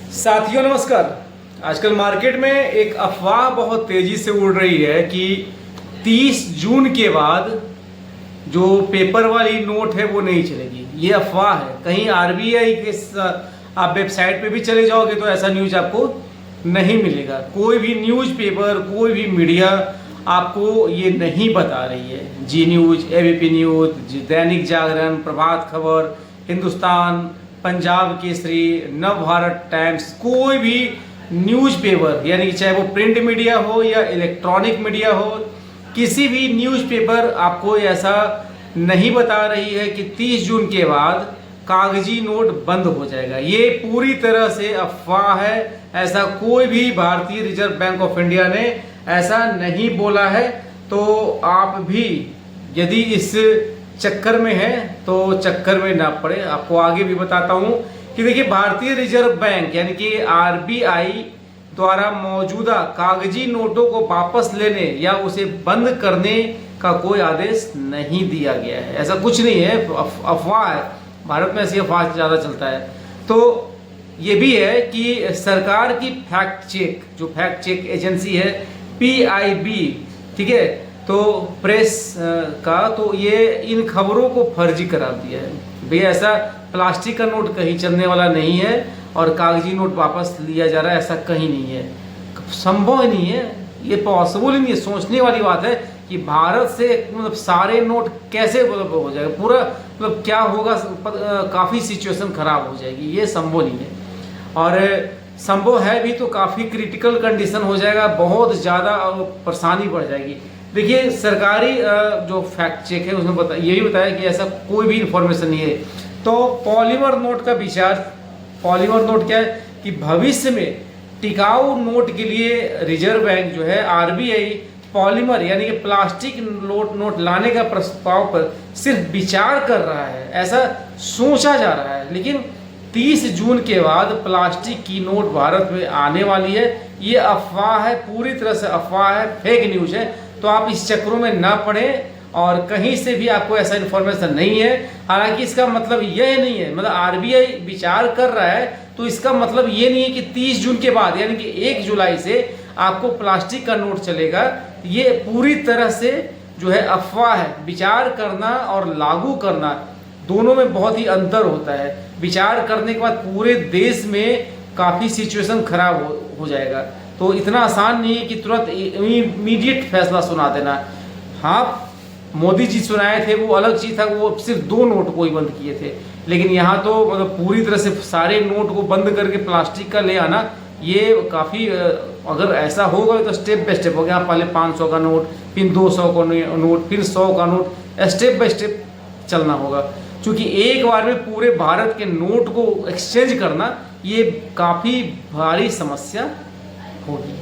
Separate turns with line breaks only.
साथियों नमस्कार। आजकल मार्केट में एक अफवाह बहुत तेजी से उड़ रही है कि 30 जून के बाद जो पेपर वाली नोट है वो नहीं चलेगी। ये अफवाह है। कहीं आरबीआई के आप वेबसाइट पे भी चले जाओगे तो ऐसा न्यूज आपको नहीं मिलेगा। कोई भी न्यूज़पेपर, कोई भी मीडिया आपको ये नहीं बता रही है। जी news, ABP news, Dainik Jagran, Prabhat Khabar, Hindustan, Punjab Kesari, नव भारत टाइम्स, कोई भी न्यूज़पेपर यानी चाहे वो प्रिंट मीडिया हो या इलेक्ट्रॉनिक मीडिया हो, किसी भी न्यूज़पेपर आपको ऐसा नहीं बता रही है कि 30 जून के बाद कागजी नोट बंद हो जाएगा। ये पूरी तरह से अफवाह है। ऐसा कोई भी भारतीय रिजर्व बैंक ऑफ इंडिया ने ऐसा नहीं बोला है। तो आप भी यदि इस चक्कर में है तो चक्कर में ना पड़े। आपको आगे भी बताता हूं कि देखिए, भारतीय रिजर्व बैंक यानी कि आरबीआई द्वारा मौजूदा कागजी नोटों को वापस लेने या उसे बंद करने का कोई आदेश नहीं दिया गया है। ऐसा कुछ नहीं है, अफवाह है। भारत में ऐसी अफवाह ज़्यादा चलता है। तो ये भी है कि सरकार की फैक्ट चेक एजेंसी है पीआईबी, ठीक है, तो प्रेस का, तो ये इन खबरों को फर्जी करार दिया है। भैया ऐसा प्लास्टिक का नोट कहीं चलने वाला नहीं है और कागजी नोट वापस लिया जा रहा है, ऐसा कहीं नहीं है। संभव ही नहीं है, ये पॉसिबल ही नहीं है। सोचने वाली बात है कि भारत से मतलब सारे नोट कैसे मतलब हो जाएगा, पूरा मतलब क्या होगा, काफ़ी सिचुएशन खराब हो जाएगी। ये संभव नहीं है, और संभव है भी तो काफ़ी क्रिटिकल कंडीशन हो जाएगा, बहुत ज़्यादा परेशानी बढ़ जाएगी। देखिए, सरकारी जो फैक्ट चेक है उसने ये भी बताया कि ऐसा कोई भी इंफॉर्मेशन नहीं है। तो पॉलीमर नोट का विचार, पॉलीमर नोट क्या है कि भविष्य में टिकाऊ नोट के लिए रिजर्व बैंक जो है आरबीआई पॉलीमर यानी कि प्लास्टिक नोट लाने का प्रस्ताव पर सिर्फ विचार कर रहा है, ऐसा सोचा जा रहा है। लेकिन 30 जून के बाद प्लास्टिक की नोट भारत में आने वाली है। ये अफवाह है, पूरी तरह से अफवाह है, फेक न्यूज है। तो आप इस चक्रों में ना पड़े और कहीं से भी आपको ऐसा इन्फॉर्मेशन नहीं है। हालांकि इसका मतलब यह नहीं है, मतलब आरबीआई विचार कर रहा है तो इसका मतलब ये नहीं है कि 30 जून के बाद यानी कि 1 जुलाई से आपको प्लास्टिक का नोट चलेगा। ये पूरी तरह से जो है अफवाह है। विचार करना और लागू करना दोनों में बहुत ही अंतर होता है। विचार करने के बाद पूरे देश में काफ़ी सिचुएशन खराब हो जाएगा। तो इतना आसान नहीं है कि तुरंत इमीडिएट फैसला सुना देना। हाँ, मोदी जी सुनाए थे वो अलग चीज़ था, वो सिर्फ 2 नोट को ही बंद किए थे। लेकिन यहाँ तो मतलब पूरी तरह से सारे नोट को बंद करके प्लास्टिक का ले आना, ये काफ़ी, अगर ऐसा होगा तो स्टेप बाय स्टेप हो गया। पहले 500 का नोट, फिर 200 का नोट, फिर 100 का नोट, स्टेप बाय स्टेप चलना होगा। क्योंकि एक बार में पूरे भारत के नोट को एक्सचेंज करना ये काफ़ी भारी समस्या होगी।